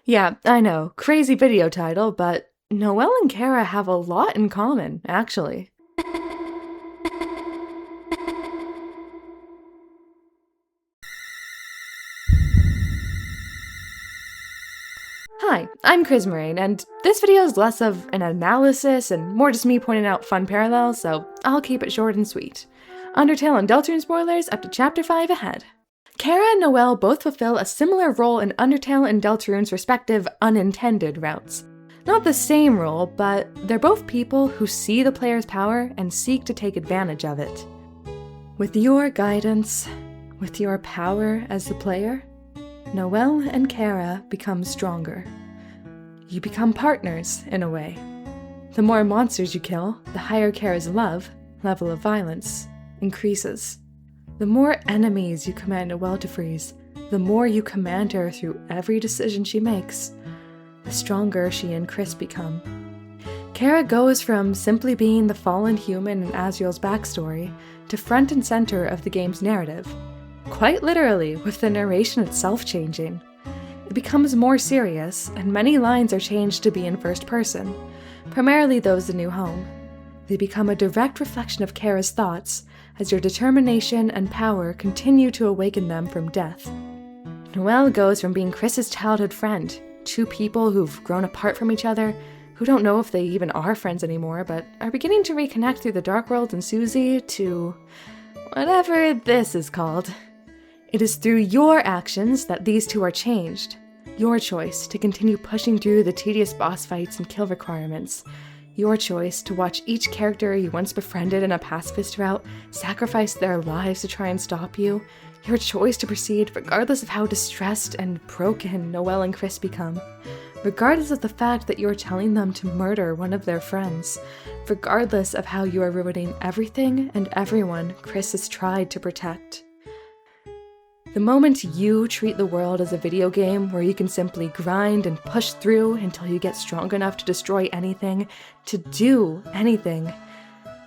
Yeah, I know, crazy video title, but Noelle and Chara have a lot in common, actually. Hi, I'm Chrismarine, and this video is less of an analysis and more just me pointing out fun parallels, so I'll keep it short and sweet. Undertale and Deltarune spoilers up to Chapter 5 ahead. Chara and Noelle both fulfill a similar role in Undertale and Deltarune's respective unintended routes. Not the same role, but they're both people who see the player's power and seek to take advantage of it. With your guidance, with your power as the player, Noelle and Chara become stronger. You become partners, in a way. The more monsters you kill, the higher Chara's level of violence, increases. The more enemies you command Noelle to freeze, the more you command her through every decision she makes, the stronger she and Chris become. Chara goes from simply being the fallen human in Asriel's backstory to front and center of the game's narrative. Quite literally, with the narration itself changing. It becomes more serious, and many lines are changed to be in first person, primarily those in New Home. They become a direct reflection of Chara's thoughts, as your determination and power continue to awaken them from death. Noelle goes from being Chris's childhood friend, two people who've grown apart from each other, who don't know if they even are friends anymore, but are beginning to reconnect through the Dark World and Susie, to whatever this is called. It is through your actions that these two are changed. Your choice to continue pushing through the tedious boss fights and kill requirements. Your choice to watch each character you once befriended in a pacifist route sacrifice their lives to try and stop you. Your choice to proceed regardless of how distressed and broken Noelle and Chris become. Regardless of the fact that you are telling them to murder one of their friends. Regardless of how you are ruining everything and everyone Chris has tried to protect. The moment you treat the world as a video game where you can simply grind and push through until you get strong enough to destroy anything, to do anything,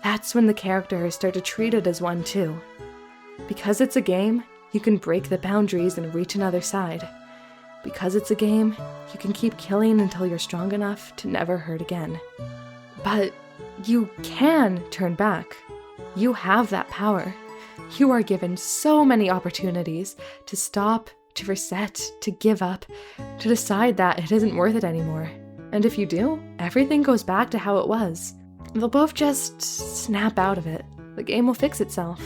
that's when the characters start to treat it as one too. Because it's a game, you can break the boundaries and reach another side. Because it's a game, you can keep killing until you're strong enough to never hurt again. But you can turn back. You have that power. You are given so many opportunities to stop, to reset, to give up, to decide that it isn't worth it anymore. And if you do, everything goes back to how it was. They'll both just snap out of it. The game will fix itself.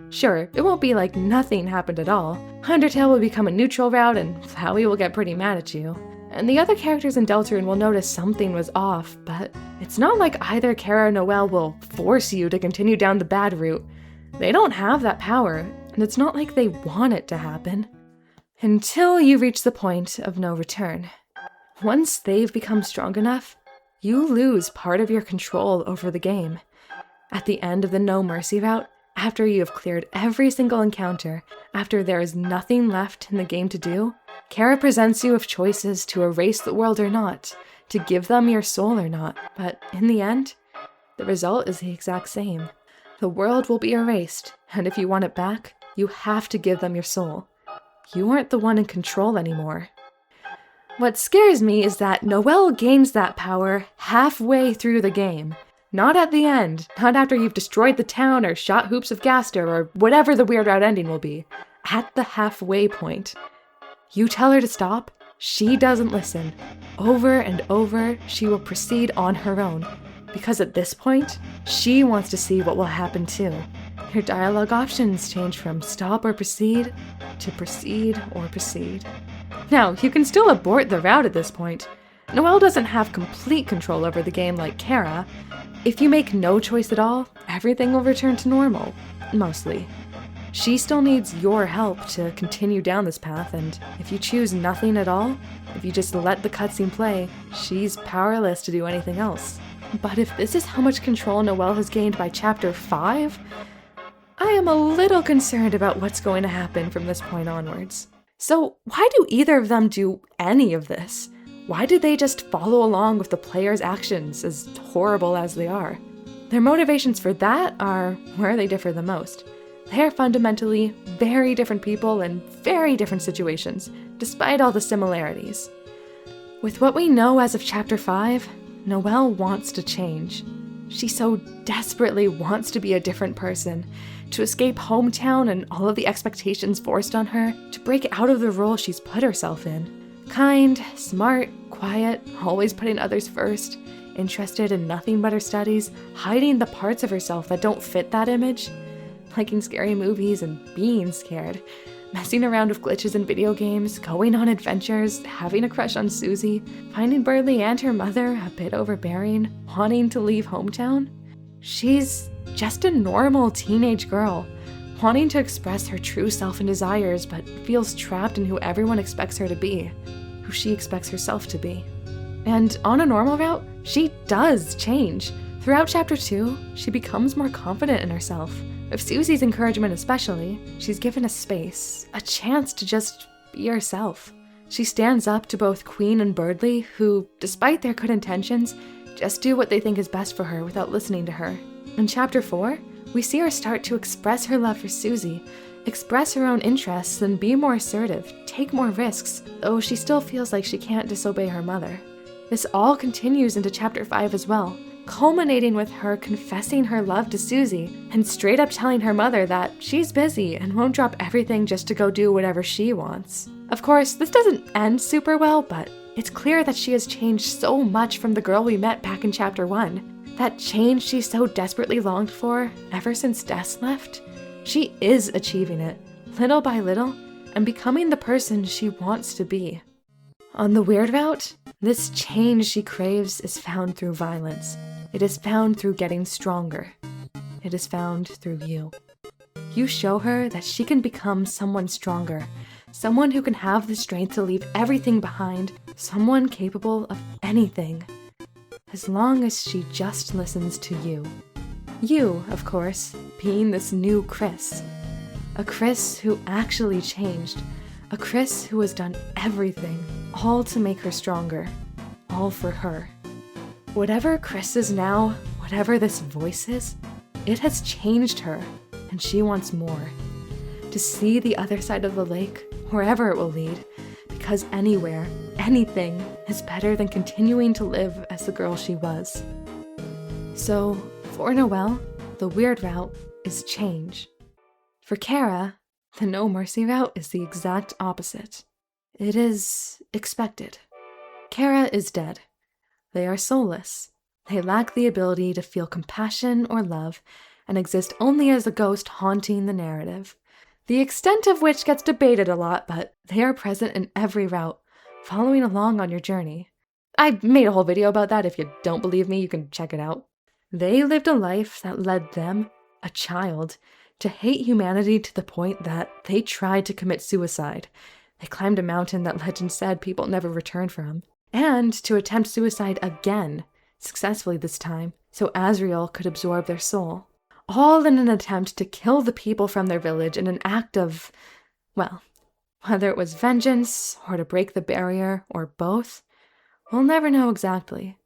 Sure, it won't be like nothing happened at all. Undertale will become a neutral route and Flowey will get pretty mad at you. And the other characters in Deltarune will notice something was off, but it's not like either Chara or Noelle will force you to continue down the bad route. They don't have that power, and it's not like they want it to happen. Until you reach the point of no return. Once they've become strong enough, you lose part of your control over the game. At the end of the No Mercy route, after you have cleared every single encounter, after there is nothing left in the game to do, Chara presents you with choices to erase the world or not, to give them your soul or not, but in the end, the result is the exact same. The world will be erased, and if you want it back, you have to give them your soul. You aren't the one in control anymore. What scares me is that Noelle gains that power halfway through the game. Not at the end, not after you've destroyed the town or shot hoops of gaster or whatever the weird route ending will be. At the halfway point. You tell her to stop, she doesn't listen. Over and over, she will proceed on her own. Because at this point, she wants to see what will happen too. Your dialogue options change from stop or proceed to proceed or proceed. Now, you can still abort the route at this point. Noelle doesn't have complete control over the game like Chara. If you make no choice at all, everything will return to normal, mostly. She still needs your help to continue down this path, and if you choose nothing at all, if you just let the cutscene play, she's powerless to do anything else. But if this is how much control Noelle has gained by Chapter 5, I am a little concerned about what's going to happen from this point onwards. So why do either of them do any of this? Why do they just follow along with the player's actions, as horrible as they are? Their motivations for that are where they differ the most. They are fundamentally very different people in very different situations, despite all the similarities. With what we know as of Chapter 5, Noelle wants to change. She so desperately wants to be a different person, to escape hometown and all of the expectations forced on her, to break out of the role she's put herself in. Kind, smart, quiet, always putting others first, interested in nothing but her studies, hiding the parts of herself that don't fit that image, liking scary movies and being scared, messing around with glitches in video games, going on adventures, having a crush on Susie, finding Birdie and her mother a bit overbearing, wanting to leave hometown. She's just a normal teenage girl, wanting to express her true self and desires, but feels trapped in who everyone expects her to be, who she expects herself to be. And on a normal route, she does change. Throughout Chapter 2, she becomes more confident in herself. With Susie's encouragement especially, she's given a space, a chance to just be herself. She stands up to both Queen and Birdie, who, despite their good intentions, just do what they think is best for her without listening to her. In Chapter 4, we see her start to express her love for Susie, express her own interests, and be more assertive, take more risks, though she still feels like she can't disobey her mother. This all continues into Chapter 5 as well, culminating with her confessing her love to Susie and straight up telling her mother that she's busy and won't drop everything just to go do whatever she wants. Of course, this doesn't end super well, but it's clear that she has changed so much from the girl we met back in Chapter 1. That change she so desperately longed for ever since Des left, she is achieving it, little by little, and becoming the person she wants to be. On the weird route, this change she craves is found through violence. It is found through getting stronger. It is found through you. You show her that she can become someone stronger, someone who can have the strength to leave everything behind, someone capable of anything, as long as she just listens to you. You, of course, being this new Chris. A Chris who actually changed. A Chris who has done everything, all to make her stronger. All for her. Whatever Chris is now, whatever this voice is, it has changed her, and she wants more. To see the other side of the lake, wherever it will lead, because anywhere, anything, is better than continuing to live as the girl she was. So, for Noelle, the weird route is change. For Chara, the No Mercy route is the exact opposite. It is expected. Chara is dead. They are soulless. They lack the ability to feel compassion or love, and exist only as a ghost haunting the narrative. The extent of which gets debated a lot, but they are present in every route, following along on your journey. I made a whole video about that. If you don't believe me, you can check it out. They lived a life that led them, a child, to hate humanity to the point that they tried to commit suicide. They climbed a mountain that legend said people never returned from, and to attempt suicide again, successfully this time, so Azriel could absorb their soul. All in an attempt to kill the people from their village in an act of, well, whether it was vengeance, or to break the barrier, or both, we'll never know exactly.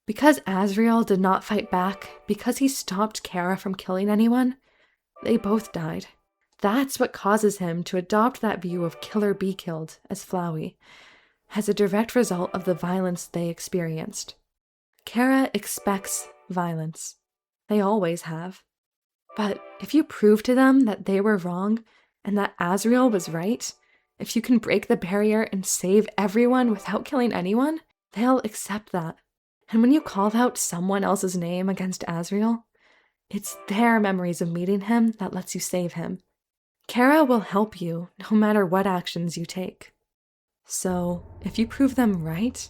Because Azriel did not fight back, because he stopped Chara from killing anyone, they both died. That's what causes him to adopt that view of kill or be killed as Flowey, as a direct result of the violence they experienced. Chara expects violence. They always have. But if you prove to them that they were wrong, and that Azriel was right, if you can break the barrier and save everyone without killing anyone, they'll accept that. And when you call out someone else's name against Azriel, it's their memories of meeting him that lets you save him. Chara will help you no matter what actions you take. So, if you prove them right,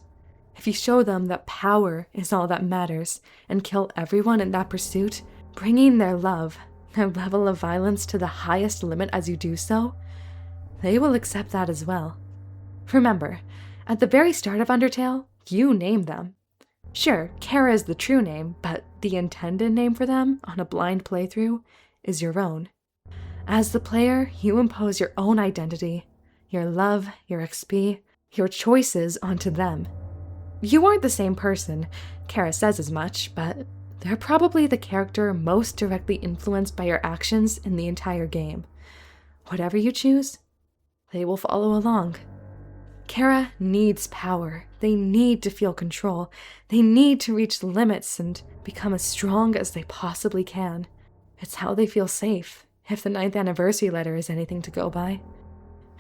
if you show them that power is all that matters and kill everyone in that pursuit, bringing their love, their level of violence to the highest limit as you do so, they will accept that as well. Remember, at the very start of Undertale, you name them. Sure, Chara is the true name, but the intended name for them on a blind playthrough is your own. As the player, you impose your own identity, your love, your XP, your choices onto them. You aren't the same person, Chara says as much, but they're probably the character most directly influenced by your actions in the entire game. Whatever you choose, they will follow along. Chara needs power. They need to feel control. They need to reach the limits and become as strong as they possibly can. It's how they feel safe, if the 9th anniversary letter is anything to go by.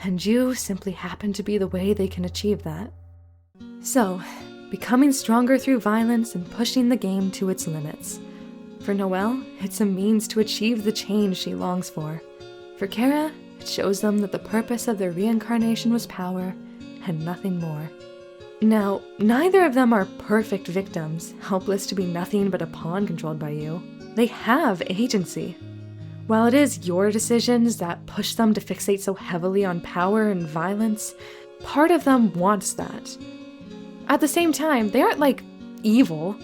And you simply happen to be the way they can achieve that. So, becoming stronger through violence and pushing the game to its limits. For Noelle, it's a means to achieve the change she longs for. For Chara, it shows them that the purpose of their reincarnation was power, and nothing more. Now, neither of them are perfect victims, helpless to be nothing but a pawn controlled by you. They have agency. While it is your decisions that push them to fixate so heavily on power and violence, part of them wants that. At the same time, they aren't like evil.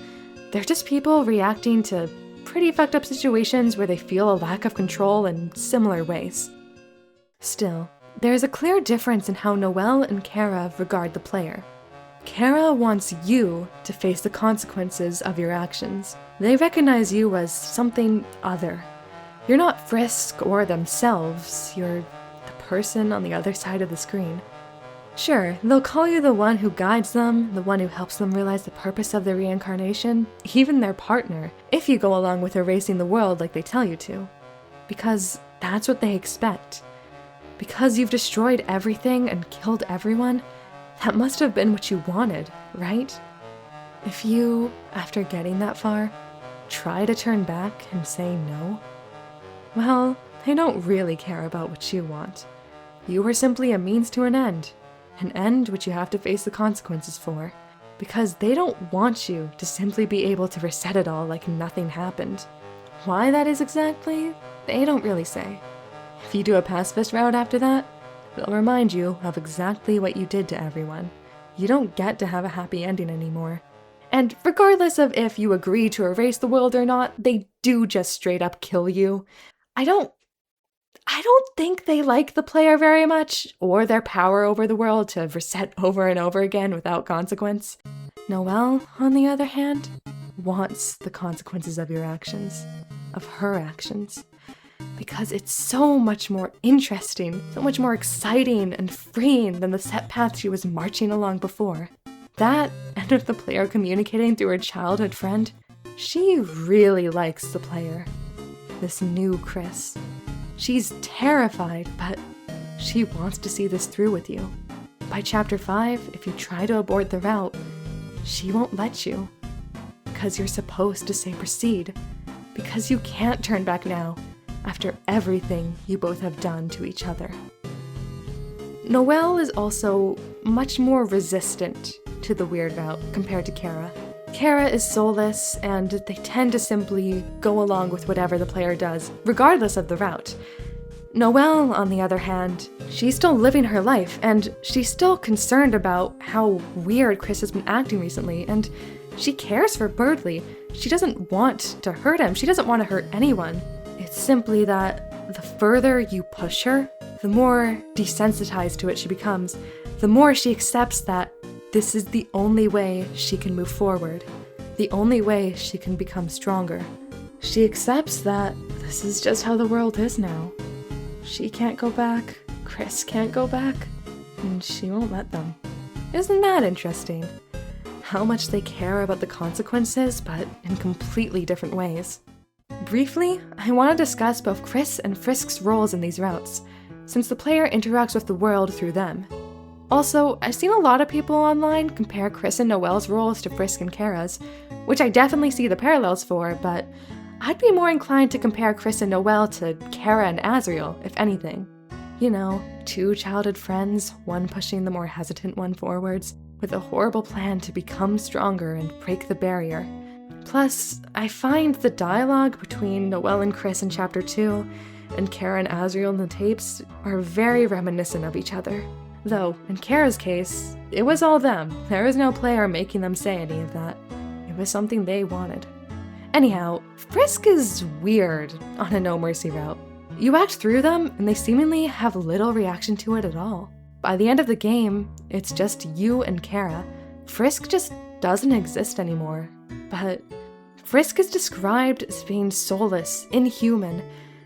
They're just people reacting to pretty fucked up situations where they feel a lack of control in similar ways. Still, there is a clear difference in how Noelle and Chara regard the player. Chara wants you to face the consequences of your actions. They recognize you as something other. You're not Frisk or themselves, you're the person on the other side of the screen. Sure, they'll call you the one who guides them, the one who helps them realize the purpose of their reincarnation, even their partner, if you go along with erasing the world like they tell you to. Because that's what they expect. Because you've destroyed everything and killed everyone, that must have been what you wanted, right? If you, after getting that far, try to turn back and say no, well, they don't really care about what you want. You were simply a means to an end which you have to face the consequences for, because they don't want you to simply be able to reset it all like nothing happened. Why that is exactly, they don't really say. If you do a pacifist route after that, they'll remind you of exactly what you did to everyone. You don't get to have a happy ending anymore. And regardless of if you agree to erase the world or not, they do just straight up kill you. I don't think they like the player very much, or their power over the world to reset over and over again without consequence. Noelle, on the other hand, wants the consequences of your actions, of her actions. Because it's so much more interesting, so much more exciting and freeing than the set path she was marching along before. That, and with the player communicating through her childhood friend, she really likes the player. This new Chris. She's terrified, but she wants to see this through with you. By chapter 5, if you try to abort the route, she won't let you. Because you're supposed to say proceed. Because you can't turn back now, after everything you both have done to each other. Noelle is also much more resistant to the weird route compared to Chara. Chara is soulless, and they tend to simply go along with whatever the player does, regardless of the route. Noelle, on the other hand, she's still living her life, and she's still concerned about how weird Chris has been acting recently, and she cares for Birdley. She doesn't want to hurt him. She doesn't want to hurt anyone. It's simply that the further you push her, the more desensitized to it she becomes, the more she accepts that this is the only way she can move forward, the only way she can become stronger. She accepts that this is just how the world is now. She can't go back, Chris can't go back, and she won't let them. Isn't that interesting? How much they care about the consequences, but in completely different ways. Briefly, I want to discuss both Chris and Frisk's roles in these routes, since the player interacts with the world through them. Also, I've seen a lot of people online compare Chris and Noelle's roles to Frisk and Chara's, which I definitely see the parallels for, but I'd be more inclined to compare Chris and Noelle to Chara and Azriel, if anything. You know, two childhood friends, one pushing the more hesitant one forwards, with a horrible plan to become stronger and break the barrier. Plus, I find the dialogue between Noelle and Chris in Chapter 2 and Chara and Azriel in the tapes are very reminiscent of each other. Though, in Chara's case, it was all them. There was no player making them say any of that. It was something they wanted. Anyhow, Frisk is weird on a No Mercy route. You act through them, and they seemingly have little reaction to it at all. By the end of the game, it's just you and Chara. Frisk just doesn't exist anymore. But Frisk is described as being soulless, inhuman,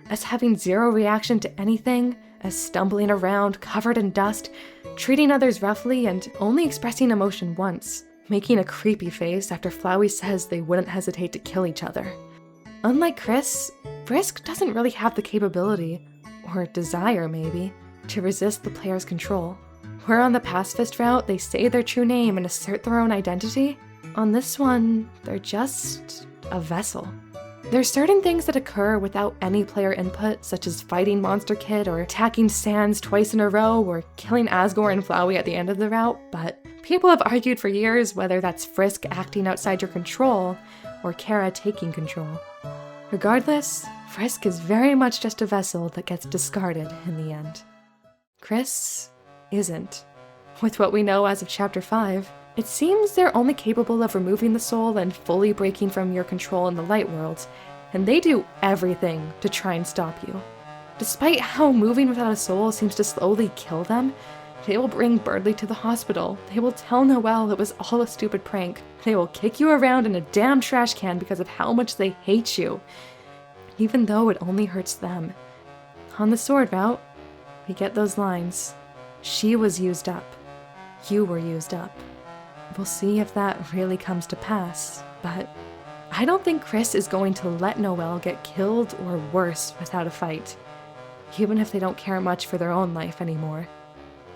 as having zero reaction to anything, as stumbling around covered in dust, treating others roughly and only expressing emotion once, making a creepy face after Flowey says they wouldn't hesitate to kill each other. Unlike Chris, Frisk doesn't really have the capability, or desire maybe, to resist the player's control. Where on the pacifist route they say their true name and assert their own identity, on this one, they're just a vessel. There's certain things that occur without any player input, such as fighting Monster Kid or attacking Sans twice in a row or killing Asgore and Flowey at the end of the route, but people have argued for years whether that's Frisk acting outside your control or Chara taking control. Regardless, Frisk is very much just a vessel that gets discarded in the end. Chris isn't. With what we know as of Chapter 5, it seems they're only capable of removing the soul and fully breaking from your control in the light world, and they do everything to try and stop you. Despite how moving without a soul seems to slowly kill them, they will bring Birdly to the hospital, they will tell Noelle it was all a stupid prank, they will kick you around in a damn trash can because of how much they hate you, even though it only hurts them. On the sword route, we get those lines. She was used up. You were used up. We'll see if that really comes to pass, but I don't think Chris is going to let Noelle get killed or worse without a fight, even if they don't care much for their own life anymore.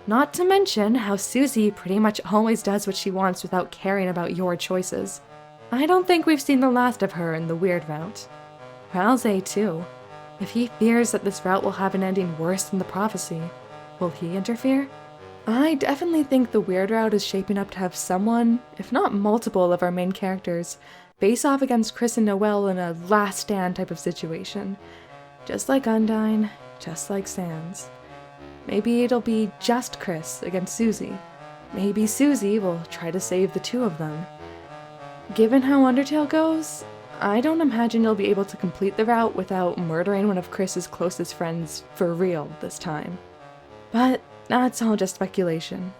Not to mention how Susie pretty much always does what she wants without caring about your choices. I don't think we've seen the last of her in the weird route. Ralsei too. If he fears that this route will have an ending worse than the prophecy, will he interfere? I definitely think the weird route is shaping up to have someone, if not multiple of our main characters, face off against Chris and Noelle in a last stand type of situation. Just like Undyne, just like Sans. Maybe it'll be just Chris against Susie. Maybe Susie will try to save the two of them. Given how Undertale goes, I don't imagine you'll be able to complete the route without murdering one of Chris's closest friends for real this time. But that's all just speculation.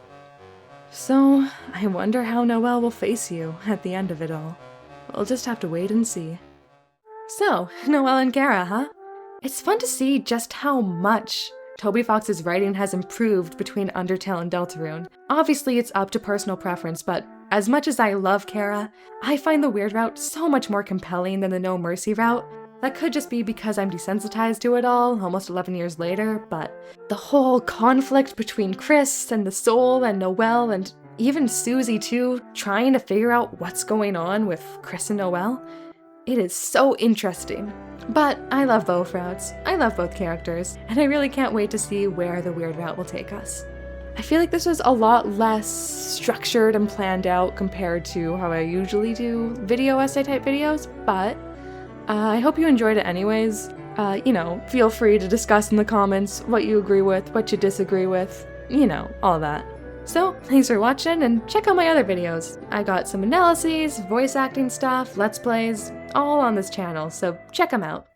So, I wonder how Noelle will face you at the end of it all. We'll just have to wait and see. So, Noelle and Chara, huh? It's fun to see just how much Toby Fox's writing has improved between Undertale and Deltarune. Obviously, it's up to personal preference, but as much as I love Chara, I find the weird route so much more compelling than the No Mercy route. That could just be because I'm desensitized to it all, almost 11 years later, but the whole conflict between Chris and the soul and Noelle and even Susie too, trying to figure out what's going on with Chris and Noelle, it is so interesting. But I love both routes, I love both characters, and I really can't wait to see where the weird route will take us. I feel like this was a lot less structured and planned out compared to how I usually do video essay type videos, but I hope you enjoyed it anyways. Feel free to discuss in the comments what you agree with, what you disagree with, all that. So, thanks for watching, and check out my other videos. I got some analyses, voice acting stuff, let's plays, all on this channel, so check them out.